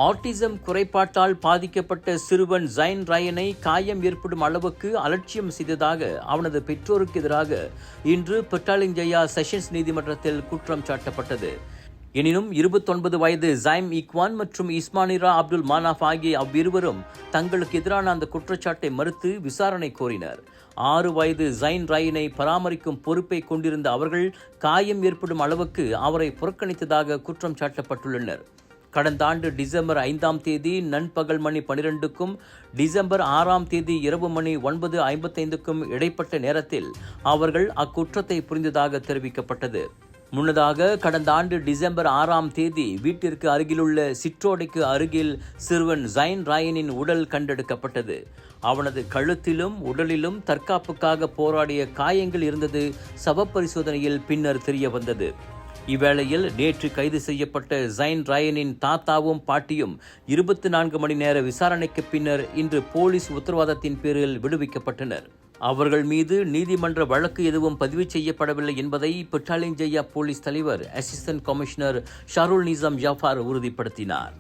Autism குறைபாட்டால் பாதிக்கப்பட்ட சிறுவன் ஜைன் ரயனை காயம் ஏற்படும் அளவுக்கு அலட்சியம் செய்ததாக அவனது பெற்றோருக்கு எதிராக இன்று பெட்டாலிங்ஜயா செஷன்ஸ் நீதிமன்றத்தில் குற்றம் சாட்டப்பட்டது. எனினும் 29 வயது ஜைம் இக்வான் மற்றும் இஸ்மானிரா அப்துல் மானாஃப் ஆகிய அவ்விருவரும் தங்களுக்கு எதிரான அந்த குற்றச்சாட்டை மறுத்து விசாரணை கோரினர். 6 வயது ஜைன் ரயனை பராமரிக்கும் பொறுப்பை கொண்டிருந்த அவர்கள் காயம் ஏற்படும் அளவுக்கு அவரை புறக்கணித்ததாக குற்றம் சாட்டப்பட்டுள்ளனர். கடந்த ஆண்டு டிசம்பர் 5ஆம் தேதி நண்பகல் மணி 12க்கும் டிசம்பர் 6ஆம் தேதி இரவு மணி 9:55க்கும் இடைப்பட்ட நேரத்தில் அவர்கள் அக்குற்றத்தை புரிந்ததாக தெரிவிக்கப்பட்டது. முன்னதாக கடந்த ஆண்டு டிசம்பர் 6ஆம் தேதி வீட்டிற்கு அருகிலுள்ள சிற்றோடைக்கு அருகில் சிறுவன் ஜைன் ராயனின் உடல் கண்டெடுக்கப்பட்டது. அவனது கழுத்திலும் உடலிலும் தற்காப்புக்காக போராடிய காயங்கள் இருந்தது சவப்பரிசோதனையில் பின்னர் தெரிய வந்தது. இவ்வேளையில் நேற்று கைது செய்யப்பட்ட ஜைன் ராயனின் தாத்தாவும் பாட்டியும் 24 மணி நேர விசாரணைக்கு பின்னர் இன்று போலீஸ் உத்தரவாதத்தின் பேரில் விடுவிக்கப்பட்டனர். அவர்கள் மீது நீதிமன்ற வழக்கு எதுவும் பதிவு செய்யப்படவில்லை என்பதை பெட்டாலிங்ஜயா போலீஸ் தலைவர் அசிஸ்டன்ட் கமிஷனர் ஷாருல் நிசாம் ஜாஃபார் உறுதிப்படுத்தினார்.